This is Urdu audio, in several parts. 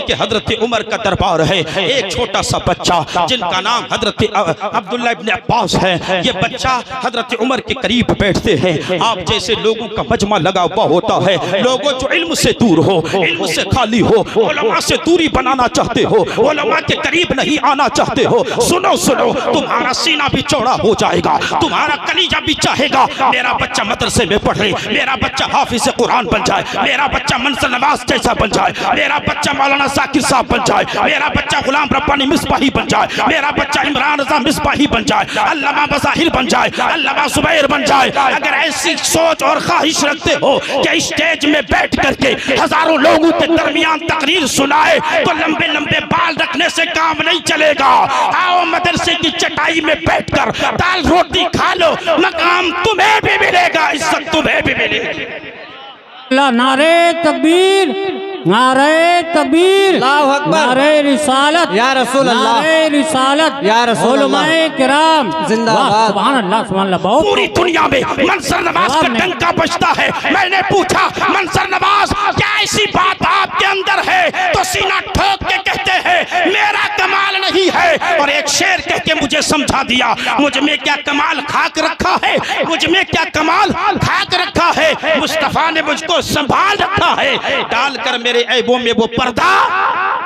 کہ حضرت عمر کا دربار ہے، ایک چھوٹا سا بچہ جن کا نام حضرت عبداللہ ابن عباس ہے، یہ بچہ حضرت عمر کے قریب بیٹھتے ہیں۔ آپ جیسے لوگوں کا مجمع لگا ہوا ہوتا ہے، لوگوں جو علم سے دور ہو، علم سے خالی ہو، علماء سے دوری بنانا چاہتے ہو، علماء کے قریب نہیں آنا چاہتے ہو، سنو سنو، تمہارا سینہ بھی چوڑا ہو جائے گا، تمہارا کلیجہ بھی چاہے گا میرا بچہ مدرسے میں پڑھے، میرا بچہ حافظ قرآن بن جائے، میرا بچہ منصر نواز جیسا بن جائے، میرا بچہ مولانا ذاکر صاحب بن جائے، میرا بچہ غلام ربانی مصباحی بن جائے، میرا بچہ عمران رضا مصباحی بن جائے، علامہ بظاہر بن جائے، علامہ زبیر بن جائے۔ اگر ایسی سوچ اور خواہش رکھتے ہو کہ اسٹیج میں بیٹھ کر کے ہزاروں لوگوں کے درمیان تقریر سنائے تو لمبے لمبے بال رکھنے سے کام نہیں چلے گا۔ آؤ مدرسے کی چٹائی میں بیٹھ کر دال روٹی کھا لو، مقام تمہیں بھی ملے گا، عزت تمہیں بھی ملے گی۔ اللہ نعرہ تکبیر، نعرہ تکبیر، اللہ اکبر، نعرہ رسالت یا رسول اللہ، نعرہ رسالت، یا رسول اللہ، علماء کرام زندہ واہ، باد۔ سبحان اللہ سبحان اللہ۔ بہت پوری دنیا میں منصر نواز کا ڈنکا بجتا ہے۔ میں نے پوچھا منصر نواز کیا ایسی بات آپ کے اندر ہے؟ تو سینہ ٹھوک کے کہتے ہیں میرا کمال نہیں ہے، اور ایک شعر کہہ کے مجھے سمجھا دیا مجھ میں کیا کمال خاک رکھا ہے، مجھ میں کیا کمال خاک رکھا ہے، مصطفیٰ نے مجھ کو سنبھال رکھا ہے، ڈال کر میرے عیبوں میں وہ پردہ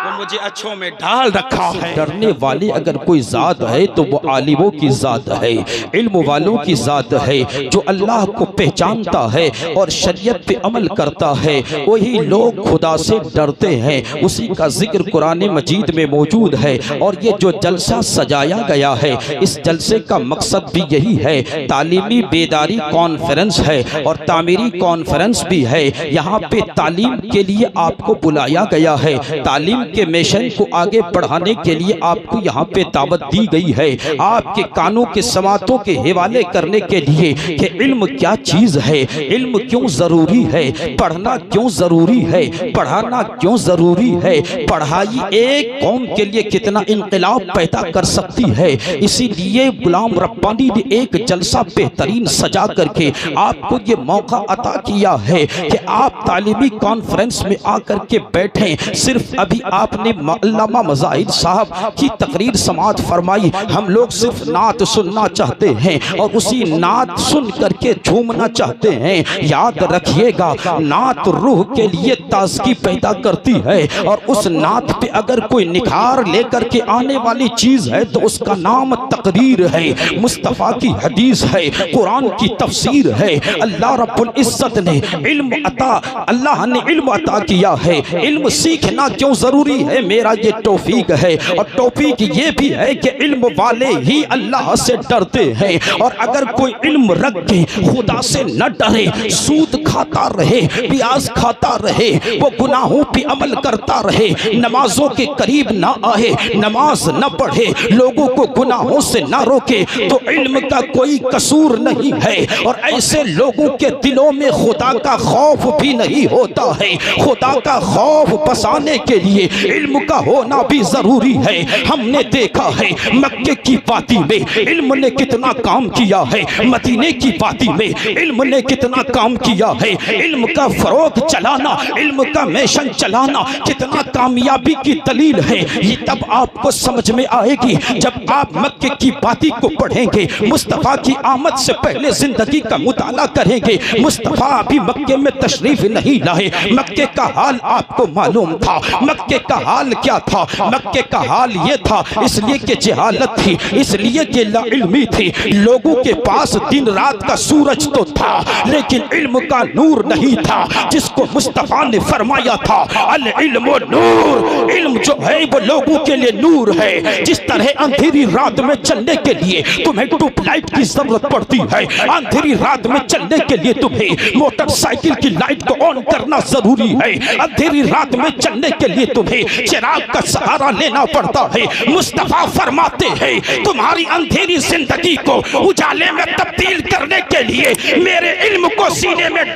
وہ مجھے اچھوں میں ڈال رکھا ہے۔ ڈرنے والی اگر کوئی ذات ہے تو وہ عالموں کی ذات ہے، علم والوں کی ذات ہے، جو اللہ کو پہچانتا ہے اور شریعت پہ عمل کرتا ہے، وہی لوگ خدا سے ڈرتے ہیں۔ اسی کا ذکر قرآن مجید میں موجود ہے، اور یہ جو جلسہ سجایا گیا ہے اس جلسے کا مقصد بھی یہی ہے، تعلیمی بیداری کانفرنس ہے اور تعمیری کانفرنس بھی ہے۔ یہاں پہ تعلیم کے لیے آپ کو بلایا گیا ہے، تعلیم کے مشن کو آگے بڑھانے کے لیے آپ کو یہاں پہ دعوت دی گئی ہے، آپ کے کانوں کے سماعتوں کے حوالے کرنے کے لیے کہ علم کیا چیز ہے، علم کیوں ضروری ہے، پڑھنا کیوں ضروری ہے، پڑھانا کیوں ضروری ہے، پڑھائی ایک قوم کے لیے کتنا انقلاب پیدا کر سکتی ہے۔ اسی لیے غلام ربانی نے ایک جلسہ بہترین سجا کر کے آپ کو یہ موقع عطا کیا ہے کہ آپ تعلیمی کانفرنس میں آ کر کے بیٹھیں۔ صرف ابھی آپ نے علامہ مظاہر صاحب کی تقریر سماعت فرمائی، ہم لوگ صرف نعت سننا چاہتے ہیں اور اسی نعت سن کر کے جھومنا چاہتے ہیں۔ یاد رکھیے گا نعت روح کے لیے تازگی پیدا کرتی ہے، اور اس نعت پہ اگر کوئی نکھار لے کر کے آنے والی چیز ہے تو اس کا نام تقریر ہے، مصطفیٰ کی حدیث ہے، قرآن کی تفسیر ہے۔ اللہ رب العزت نے علم عطا، اللہ نے علم عطا کیا ہے۔ علم سیکھنا کیوں ضروری ہے؟ میرا یہ توفیق ہے، اور توفیق یہ بھی ہے کہ علم والے ہی اللہ سے ڈرتے ہیں، اور اگر کوئی علم رکھ کے خدا سے نہ ڈرے، سود کھاتا رہے، پیاز کھاتا رہے، وہ گناہوں پہ عمل کرتا رہے، نمازوں کے قریب نہ آئے، نماز نہ پڑھے، لوگوں کو گناہوں سے نہ روکے، تو علم کا کوئی قصور نہیں ہے۔ اور ایسے لوگوں کے دلوں میں خدا کا خوف بھی نہیں ہوتا ہے۔ خدا کا خوف بسانے کے لیے علم کا ہونا بھی ضروری ہے۔ ہم نے دیکھا ہے مکے کی وادی میں علم نے کتنا کام کیا ہے، مدینے کی وادی میں علم نے کتنا کام کیا ہے۔ علم کا فروغ چلانا، علم کا مشن چلانا کتنا کامیابی کی دلیل ہے، یہ تب آپ کو سمجھ میں آئے گی جب آپ مکے کی وادی کو پڑھیں گے، مصطفیٰ کی آمد سے پہلے زندگی کا مطالعہ کریں گے۔ مصطفیٰ ابھی مکے میں تشریف نہیں لائے، مکے کا حال آپ کو معلوم تھا۔ مکے کا حال کیا تھا؟ مکے کا حال یہ تھا، اس لیے کہ جہالت تھی، اس لیے کہ لا علمی تھی، لوگوں کے پاس دن رات کا سورج تو تھا لیکن علم کا نور نہیں تھا، جس کو مصطفیٰ نے فرمایا تھا العلم نور، علم جو ہے وہ لوگوں کے لیے نور ہے۔ جس طرح اندھیری رات میں چلنے کے لیے تمہیں ٹوب لائٹ کی ضرورت پڑتی ہے، اندھیری رات میں چلنے کے لیے تمہیں موٹر سائیکل کی لائٹ کو آن کرنا ضروری ہے، اندھیری رات میں چلنے کے لیے تمہیں چراغ کا سہارا لینا پڑتا ہے۔ مصطفیٰ فرماتے ہیں تمہاری اندھیری زندگی کو اجالے میں تبدیل کرنے کے لیے میرے علم کو سینے میں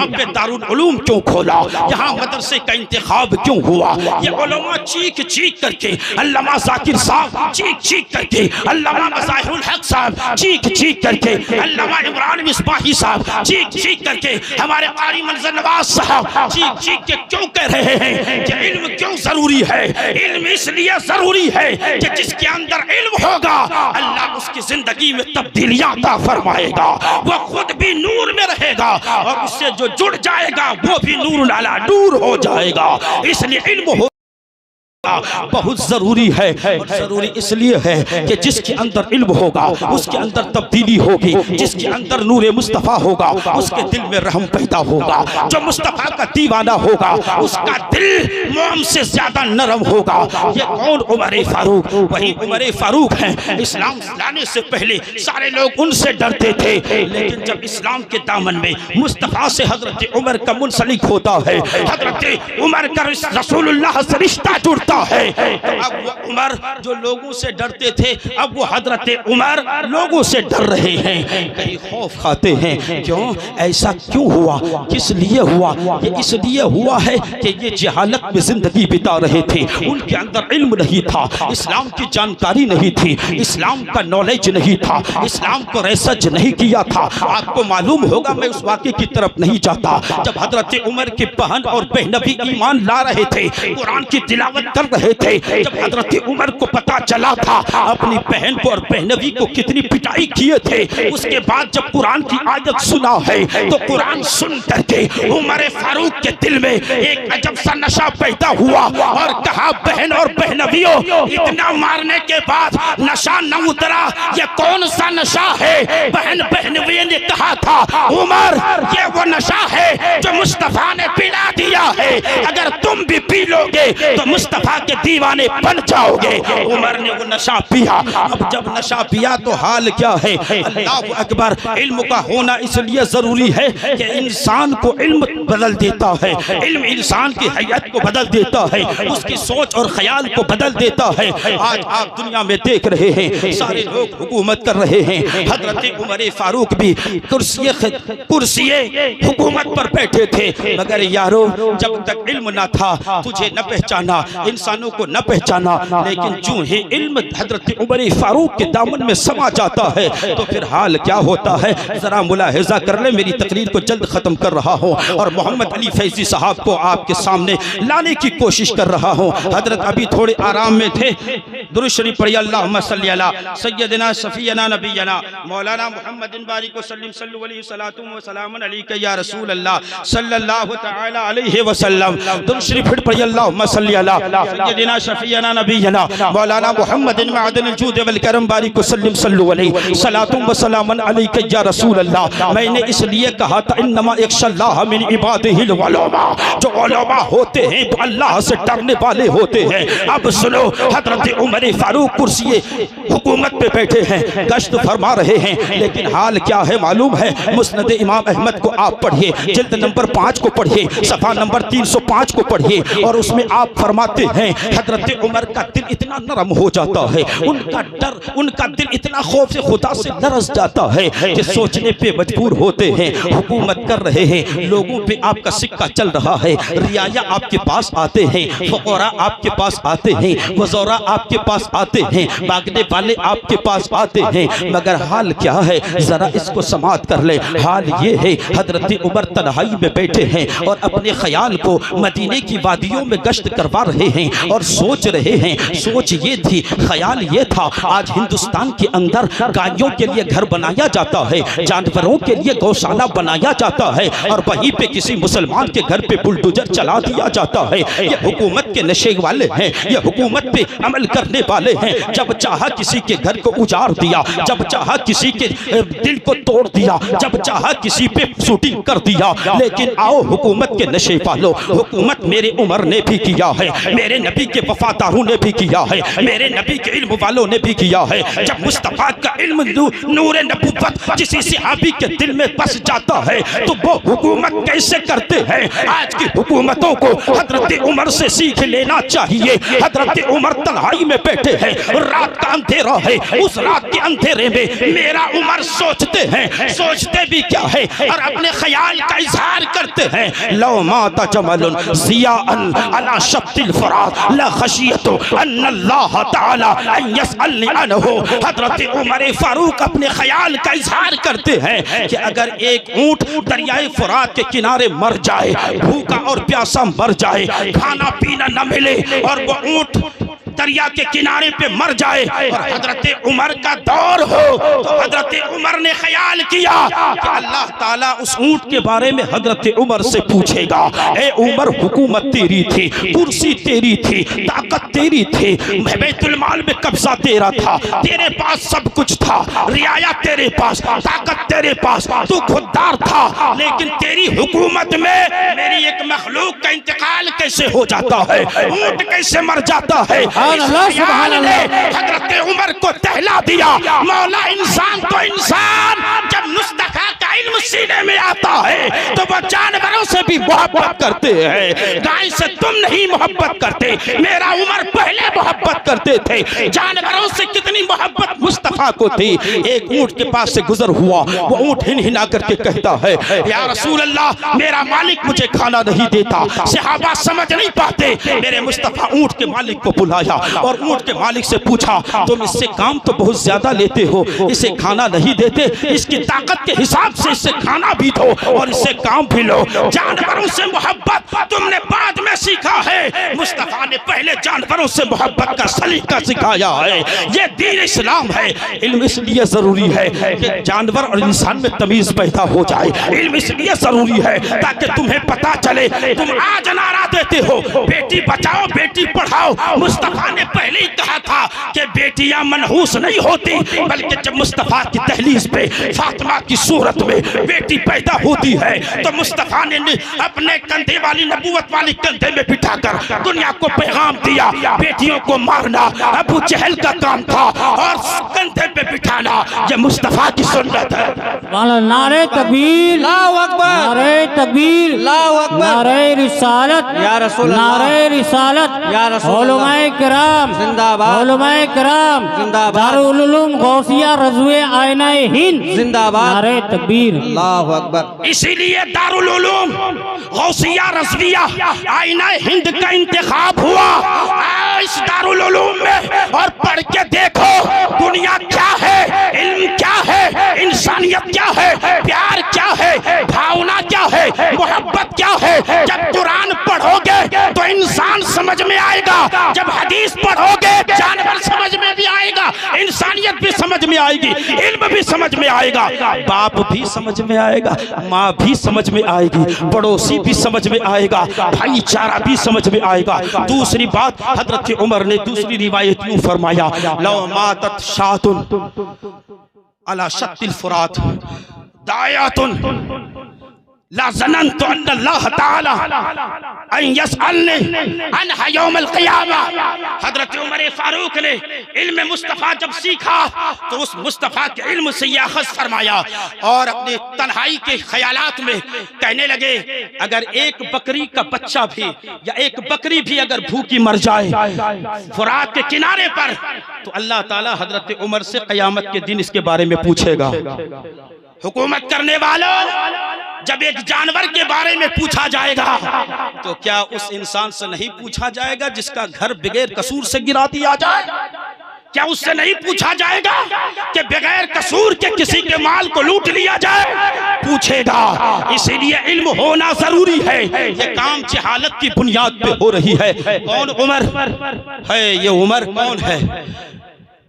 یہاں پہ دارالعلوم کیوں کھولا، یہاں مدرسے کا انتخاب کیوں ہوا؟ یہ علماء چیخ چیخ کر کے، علامہ ذاکر صاحب چیخ چیخ کر کے، علامہ مظاہر الحق صاحب چیخ چیخ کر کے، علامہ عمران مصباحی صاحب چیخ چیخ کر کے، ہمارے قاری منظر نواز صاحب چیخ چیخ کے کیوں کہہ رہے ہیں کہ علم کیوں ضروری ہے؟ علم اس لیے ضروری ہے کہ جس کے اندر علم ہوگا اللہ اس کی زندگی میں تبدیلیاں عطا فرمائے گا، وہ خود بھی نور میں رہے گا اور اس سے جو جڑ جائے گا وہ بھی نور علی نور ہو جائے گا۔ اس لیے علم ہو بہت ضروری ہے، اور ضروری اس لیے ہے کہ جس کے اندر علم ہوگا اس کے اندر تبدیلی ہوگی، جس کے اندر نور مصطفیٰ ہوگا اس کے دل میں رحم پیدا ہوگا، جو مصطفیٰ کا دیوانہ ہوگا اس کا دل موم سے زیادہ نرم ہوگا۔ یہ کون؟ عمر فاروق، وہی عمر فاروق ہیں۔ اسلام لانے سے پہلے سارے لوگ ان سے ڈرتے تھے، لیکن جب اسلام کے دامن میں مصطفیٰ سے حضرت عمر کا منسلک ہوتا ہے، حضرت عمر کا رسول اللہ سے رشتہ جڑتا ہے، تو اب وہ عمر جو لوگوں سے ڈرتے تھے اب وہ حضرت عمر لوگوں سے ڈر رہے ہیں، کہیں خوف کھاتے ہیں۔ کیوں؟ ایسا کیوں ہوا؟ کس لیے ہوا؟ یہ اس لیے ہوا ہے کہ یہ جہالت میں زندگی بتا رہے تھے، ان کے اندر علم نہیں تھا، اسلام کی جانکاری نہیں تھی، اسلام کا نالج نہیں تھا، اسلام کو ریسرچ نہیں کیا تھا۔ آپ کو معلوم ہوگا، میں اس واقعے کی طرف نہیں جاتا، جب حضرت عمر کی بہن اور بہنوی ایمان لا رہے تھے، قرآن کی تلاوت کر رہے تھے، جب حضرت عمر کو پتا چلا تھا اپنی بہن کو اور بہنوی کو کتنی پٹائی کیے تھے، اس کے بعد جب قرآن کی آیت سنا ہے تو قرآن سن کر کے عمر فاروق کے دل میں ایک عجب سا نشہ پیدا ہوا اور کہا بہن اور بہنویوں اتنا مارنے کے بعد نشہ نہ اترا، یہ کون سا نشہ ہے؟ بہن بہنوی نے کہا تھا عمر یہ وہ نشہ ہے جو مصطفیٰ نے پلا دیا ہے، اگر تم بھی پی لو گے تو مصطفیٰ کے دیوانے بن جاؤ گے۔ عمر نے وہ نشہ پیا، اب جب نشہ پیا تو حال کیا ہے؟ اللہ اکبر۔ علم کا ہونا اس لیے ضروری ہے کہ انسان کو علم بدل دیتا ہے، علم انسان کی حیات کو بدل دیتا ہے، اس کی سوچ اور خیال کو بدل دیتا ہے۔ آج آپ دنیا میں دیکھ رہے ہیں سارے لوگ حکومت کر رہے ہیں، حضرت عمر فاروق بھی کرسی حکومت پر بیٹھے تھے، مگر یارو جب تک علم نہ تھا تجھے نہ پہچانا، انسانوں کو نہ پہچانا، لیکن جو ہی علم حضرت عمر فاروق کے دامن میں سما جاتا ہے تو پھر حال کیا ہوتا ہے؟ ذرا ملاحظہ کر لیں، میری تقریر کو جلد ختم کر رہا ہوں اور محمد علی فیضی صاحب کو آپ کے سامنے لانے کی کوشش کر رہا ہوں۔ حضرت ابھی تھوڑے آرام میں تھے، درود شریف پڑھیے، اللہم صلی علی سیدنا شفیعنا نبینا مولانا محمد بارک وسلم، صلو علیہ صلاۃ و سلام علیک یا رسول اللہ صلی اللہ تعالی علیہ وسلم۔ درود شریف پڑھیے، اللہم صلی علی سیدنا شفیعنا نبینا مولانا محمد معدن الجود والکرم بارک وسلم، صلو علیہ صلاۃ و سلام علیک یا رسول اللہ۔ میں نے اس لیے کہا تھا انما یخشی اللہ من عبادہ العلماء، جو علماء ہوتے ہیں تو اللہ سے ڈرنے والے ہوتے ہیں۔ اب سنو، حضرت عمر فاروق کرسی حکومت پہ بیٹھے ہیں، گشت فرما رہے ہیں، لیکن حال کیا ہے معلوم ہے؟ مسند امام احمد کو آپ پڑھیے، جلد نمبر 5 کو پڑھیے، صفحہ نمبر 305 کو پڑھیے، اور اس میں آپ فرماتے ہیں حضرت عمر کا دل اتنا نرم ہو جاتا ہے، ان کا دل اتنا خوف سے خدا سے لرز جاتا ہے کہ سوچنے پہ مجبور ہوتے ہیں۔ حکومت کر رہے ہیں، لوگوں پہ آپ کا سکہ چل رہا ہے، رعایا آپ کے پاس آتے ہیں، فقراء آپ کے پاس آتے ہیں، وزراء آپ کے پاس آتے ہیں، مانگنے والے آپ کے پاس آتے ہیں، مگر حال کیا ہے؟ ذرا اس کو سماعت کر لیں۔ حال یہ ہے حضرت عمر تنہائی میں بیٹھے ہیں اور اپنے خیال کو مدینے کی وادیوں میں گشت کروا رہے ہیں اور سوچ رہے ہیں۔ سوچ یہ تھی، خیال یہ تھا، آج ہندوستان کے اندر گائیوں کے لیے گھر بنایا جاتا ہے، جانوروں کے لیے گوشالہ بنایا جاتا ہے، اور وہیں پہ کسی مسلمان کے گھر پہ بلڈوزر چلا دیا جاتا ہے۔ یہ حکومت کے نشے والے ہیں، یہ حکومت پہ عمل کرنے والے ہیں۔ جب چاہا کسی کے گھر کو اجاڑ دیا، جب چاہا کسی کے دل کو توڑ دیا، جب چاہا کسی پہ شوٹنگ کر دیا۔ لیکن آؤ حکومت کے نشے والو، حکومت میرے عمر نے بھی کیا ہے، میرے میرے نبی کے وفاداروں نے بھی کیا ہے، میرے نبی کے علم والوں نے بھی کیا ہے۔ جب مصطفیٰ کا علم نور نبوت کسی صحابی کے دل میں بس جاتا ہے تو وہ حکومت کیسے کرتے ہیں؟ آج کی حکومتوں کو حضرت عمر سے سیکھ لینا چاہیے۔ حضرت عمر تنہائی میں بیٹھے ہیں، رات کا اندھیرا ہے، اس رات کے اندھیرے میں میرا عمر سوچتے ہیں، سوچتے بھی کیا ہے اور اپنے خیال کا اظہار کرتے ہیں۔ لو مات جمل ضیاء علی شط الفرات لخشیت ان اللہ تعالی ان یسألنی عنہ۔ حضرت عمر فاروق اپنے خیال کا اظہار کرتے ہیں کہ اگر ایک اونٹ دریائے فرات کے کنارے مر جائے، بھوکا اور پیاسا مر جائے، کھانا پینا نہ ملے اور وہ اونٹ دریا کے کنارے پہ مر جائے اور حضرت عمر کا دور ہو، تو حضرت عمر نے خیال کیا کہ اللہ تعالیٰ اس اونٹ کے بارے میں حضرت عمر سے پوچھے گا، اے عمر حکومت تیری تھی، کرسی تیری تھی، طاقت تیری تھی، بیت المال میں قبضہ تیرا تھا، تیرے پاس سب کچھ تھا، رعایا تیرے پاس، طاقت تیرے پاس، تو خوددار تھا، لیکن تیری حکومت میں میری ایک مخلوق کا انتقال کیسے ہو جاتا ہے، اونٹ کیسے مر جاتا ہے؟ سبحان اللہ۔ حضرت عمر کو تہلا دیا، مولا انسان تو انسان جب مصطفیٰ کا علم سینے میں آتا ہے تو وہ جانوروں سے بھی محبت کرتے ہیں۔ گائے سے تم نہیں محبت کرتے، میرا عمر پہلے محبت کرتے تھے۔ جانوروں سے کتنی محبت مصطفیٰ کو تھی۔ ایک اونٹ کے پاس سے گزر ہوا، وہ اونٹ ہنہنا کر کے کہتا ہے، یا رسول اللہ میرا مالک مجھے کھانا نہیں دیتا۔ صحابہ سمجھ نہیں پاتے، میرے مصطفیٰ اونٹ کے مالک کو بلایا اور اونٹ کے مالک سے پوچھا، تم اس سے کام تو بہت زیادہ لیتے ہو، اسے کھانا نہیں دیتے، اس کی طاقت کے حساب سے اسے کھانا بھی دو اور اس سے کام بھی لو۔ جانوروں سے محبت تم نے بعد میں سیکھا ہے، مصطفیٰ نے پہلے جانوروں سے محبت کا سلیقہ سکھایا ہے۔ یہ دین اسلام ہے۔ علم اس لیے ضروری ہے کہ جانور اور انسان میں تمیز پیدا ہو جائے، علم اس لیے ضروری ہے تاکہ تمہیں پتا چلے۔ تم آج نعرہ دیتے ہو بیٹی بچاؤ بیٹی پڑھاؤ، مصطفیٰ نے پہلے ہی کہا تھا کہ بیٹیاں منحوس نہیں ہوتی، بلکہ جب مصطفیٰ کی دہلیز پہ فاطمہ کی صورت میں بیٹی پیدا ہوتی ہے تو مصطفیٰ نے اپنے کندھے والی نبوت والی کندھے میں بٹھا کر دنیا کو پیغام دیا، بیٹیوں کو مارنا ابو جہل کا کام تھا اور کندھے پہ بٹھانا یہ مصطفیٰ کی سنت ہے۔ نعرہ تکبیر، اللہ اکبر، نعرہ تکبیر، اللہ اکبر، نعرہ رسالت یا رسول اللہ، نعرہ رسالت، یا رسول اللہ، علماء کرام زندہ باد، علماء کرام زندہ باد، دارالعلوم غوثیہ رضویہ آئینہ ہند زندہ باد، نعرہ تکبیر۔ اللہ اکبر۔ اسی لیے دارالعلوم غوثیہ رضویہ آئینہ ہند کا انتخاب ہوا۔ اس دارالعلوم میں اور پڑھ کے دیکھو دنیا کیا ہے، علم کیا ہے، انسانیت کیا ہے، پیار کیا ہے، بھاونا کیا ہے، محبت کیا ہے۔ جب قرآن پڑھو گے تو انسان سمجھ میں آئے گا، جب حدیث پڑھو گے جانور سمجھ میں بھی آئے گا، انسانیت بھی سمجھ میں آئے گی، علم بھی سمجھ میں آئے گا، باپ بھی سمجھ میں آئے گا، ماں بھی سمجھ میں آئے گی، پڑوسی بھی سمجھ میں آئے گا، بھائی چارہ بھی سمجھ میں آئے گا۔ دوسری بات حضرت عمر نے دوسری روایت یوں فرمایا، لو ماتت شاۃ علی شط الفرات داعیۃ لا ظننت ان اللہ تعالی ان یسألنی عنہا یوم القیامہ۔ حضرت عمر فاروق نے علم مصطفیٰ جب سیکھا تو اس مصطفیٰ کے علم سے یہ اخذ فرمایا اور اپنے تنہائی کے خیالات میں کہنے لگے، اگر ایک بکری کا بچہ بھی یا ایک بکری بھی اگر بھوکی مر جائے فرات کے کنارے پر تو اللہ تعالی حضرت عمر سے قیامت کے دن اس کے بارے میں پوچھے گا۔ حکومت کرنے والوں، جب ایک جانور کے بارے میں پوچھا جائے گا تو کیا اس انسان سے نہیں پوچھا جائے گا جس کا گھر بغیر قصور سے گرا دیا جائے؟ کیا اس سے نہیں پوچھا جائے گا کہ بغیر قصور کے کسی کے مال کو لوٹ لیا جائے؟ پوچھے گا۔ اسی لیے علم ہونا ضروری ہے۔ یہ کام جہالت کی بنیاد پہ ہو رہی ہے۔ کون عمر ہے؟ یہ عمر کون ہے؟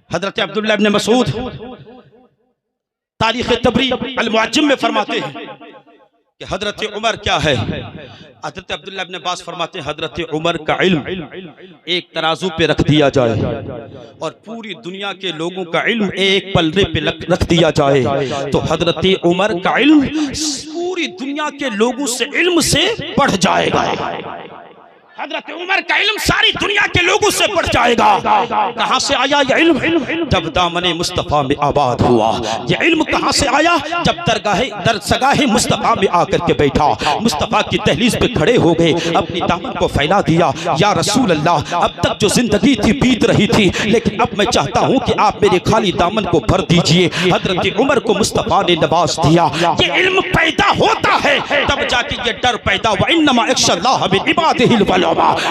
حضرت عبداللہ ابن مسعود تاریخ طبری المعجم میں فرماتے ہیں کہ حضرت عمر کیا ہے؟ حضرت عبداللہ ابن عباس فرماتے ہیں حضرت عمر کا علم ایک ترازو پہ رکھ دیا جائے اور پوری دنیا کے لوگوں کا علم ایک پلڑے پہ رکھ دیا جائے تو حضرت عمر کا علم پوری دنیا کے لوگوں سے علم سے بڑھ جائے گا۔ حضرت عمر کا علم ساری دنیا کے لوگوں سے بڑھ جائے گا. کہاں سے آیا یہ علم؟ جب دامن مصطفیٰ میں آباد ہوا. یہ علم کہاں سے آیا؟ جب درسگاہ مصطفیٰ میں آ کر کے بیٹھا, مصطفیٰ کی دہلیز پہ کھڑے ہو گئے, اپنی دامن کو پھیلا دیا. یا رسول اللہ, اب تک جو زندگی تھی بیت رہی تھی, لیکن اب میں چاہتا ہوں کہ آپ میرے خالی دامن کو بھر دیجئے. حضرت عمر کو مصطفیٰ نے نواز دیا. یہ علم پیدا ہوتا ہے تب جا کے یہ ڈر پیدا ہوا. انما یخشی اللہ من عبادہ العلماء.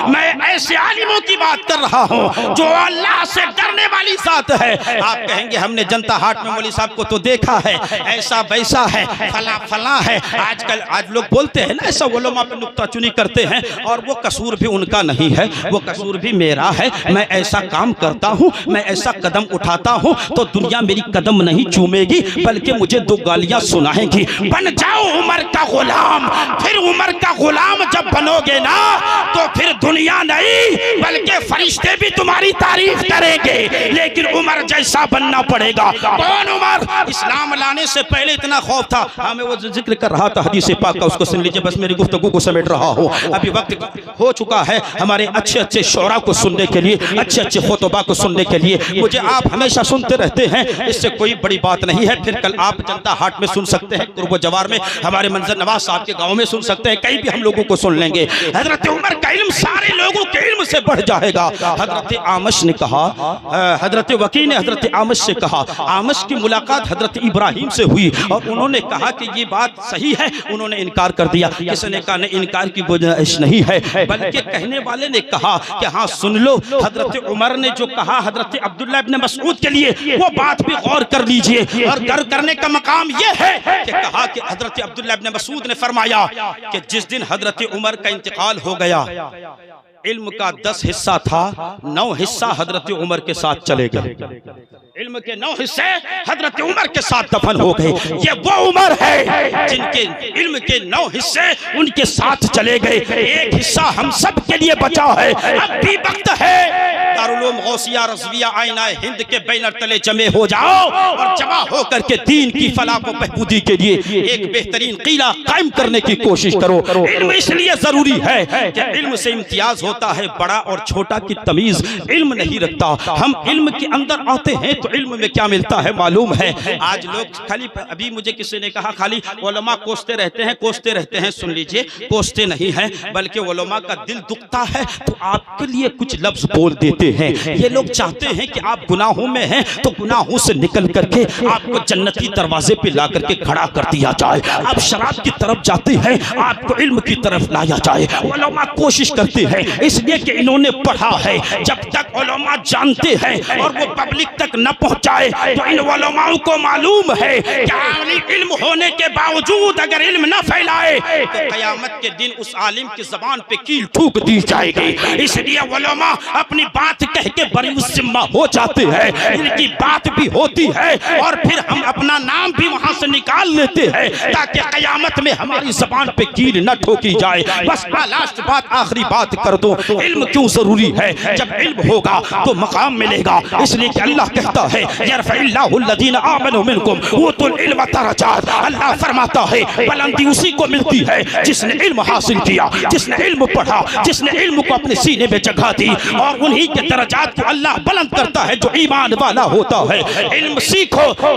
میں ایسے عالموں کی بات کر رہا ہوں جو اللہ سے ڈرنے والی ذات ہے. آپ کہیں گے ہم نے جنتا ہاٹ میں مولوی صاحب کو تو دیکھا ہے, ایسا ویسا ہے, فلاں فلاں ہے. آج لوگ بولتے ہیں نا ایسا علماء پہ نکتہ چنی کرتے ہیں, اور وہ قصور بھی ان کا نہیں ہے, وہ قصور بھی میرا ہے. میں ایسا کام کرتا ہوں, میں ایسا قدم اٹھاتا ہوں تو دنیا میری قدم نہیں چومے گی بلکہ مجھے دو گالیاں سنائیں گی. بن جاؤ عمر کا غلام. پھر عمر کا غلام جب بنو گے نا تو پھر دنیا نہیں بلکہ فرشتے بھی تمہاری تعریف کریں گے. لیکن عمر جیسا بننا پڑے گا. کون عمر؟ اسلام لانے سے پہلے اتنا خوف تھا. ہاں میں وہ ذکر کر رہا تھا حدیث پاک کا, اس کو سن لیجئے, بس میری گفتگو کو سمیٹ رہا ہوں. ابھی وقت ہو چکا ہے ہمارے اچھے اچھے شعراء کو سننے کے لیے, اچھے اچھے خطباء کو سننے کے لیے. مجھے آپ ہمیشہ سنتے رہتے ہیں, اس سے کوئی بڑی بات نہیں ہے. پھر کل آپ جنتا ہاٹ میں سن سکتے ہیں, قرب و جوار میں ہمارے منظر نواز صاحب کے گاؤں میں سن سکتے ہیں, کہیں بھی ہم لوگوں کو سن لیں گے. حضرت عمر کا علم سارے لوگوں کے علم سے بڑھ جائے گا. حضرت آمش نے کہا, حضرت وکی نے حضرت آمش سے کہا, آمش کی ملاقات حضرت ابراہیم سے ہوئی اور انہوں نے کہا کہ یہ بات صحیح ہے. انہوں نے انکار کر دیا. کسی نے کہا نہیں, انکار کی گنجائش نہیں ہے, بلکہ کہنے والے نے کہا کہ ہاں سن لو, حضرت عمر نے جو کہا حضرت عبداللہ ابن مسعود کے لیے وہ بات بھی غور کر لیجئے. اور غور کرنے کا مقام یہ ہے کہ کہا کہ حضرت عبداللہ ابن مسعود نے فرمایا کہ جس دن حضرت عمر کا انتقال ہو گیا, علم کا 10 حصہ تھا, 9 حصہ حضرت عمر کے ساتھ چلے گئے. علم کے 9 حصے حضرت عمر کے ساتھ دفن ہو گئے. یہ وہ عمر ہے جن کے علم کے 9 حصے ان کے ساتھ چلے گئے. ایک حصہ ہم سب کے لیے بچا ہے. اب بھی وقت ہے, دارالعلوم غوثیہ رضویہ آئینہ ہند کے بینر تلے جمع ہو جاؤ اور جمع ہو کر کے دین کی فلاح و بہبودی کے لیے ایک بہترین قلعہ قائم کرنے کی کوشش کرو. علم اس لیے ضروری ہے کہ علم سے امتیاز ہوتا ہے, بڑا اور چھوٹا کی تمیز علم نہیں رکھتا. ہم علم کے اندر آتے ہیں تو علم میں کیا ملتا ہے معلوم ہے. آج لوگ خالی, ابھی مجھے کسی نے کہا خالی علماء کوستے رہتے ہیں, کوستے رہتے ہیں. سن لیجئے, کوستے نہیں ہیں بلکہ علماء کا دل دکھتا ہے تو آپ کے لیے کچھ لفظ بول دیتے ہیں. یہ لوگ چاہتے ہیں کہ آپ گناہوں میں ہیں تو گناہوں سے نکل کر کے آپ کو جنتی دروازے پہ لا کر کے کھڑا کر دیا جائے. آپ شراب کی طرف جاتے ہیں, آپ کو علم کی طرف لایا جائے. علماء کوشش کرتے ہیں اس لیے کہ انہوں نے پڑھا ہے. جب تک علماء جانتے ہیں اور وہ پبلک تک نہ پہنچائے تو ان علماء کو معلوم ہے کہ علم ہونے کے باوجود اگر علم نہ پھیلائے تو قیامت کے دن اس عالم کی زبان پہ کیل ٹھوک دی جائے گی. اس لیے علماء اپنی بات کہہ کے بری ذمہ ہو جاتے ہیں, ان کی بات بھی ہوتی ہے اور پھر ہم اپنا نام بھی وہاں سے نکال لیتے ہیں تاکہ قیامت میں ہماری زبان پہ کیل نہ ٹھوکی جائے. بس لاسٹ بات, آخری بات کر دو, علم کیوں ضروری ہے؟ جب علم ہوگا تو مقام ملے گا. اس لیے کہ اللہ کہتا ہے یرفع اللہ الذین آمنوا منکم اوتوا العلم درجات. اللہ فرماتا ہے بلندی اسی کو ملتی ہے جس نے علم حاصل کیا, جس نے علم پڑھا, جس نے علم کو اپنے سینے میں جگہ دی. اور انہی کے درجات کو اللہ بلند کرتا ہے جو ایمان والا ہوتا ہے. علم سیکھو.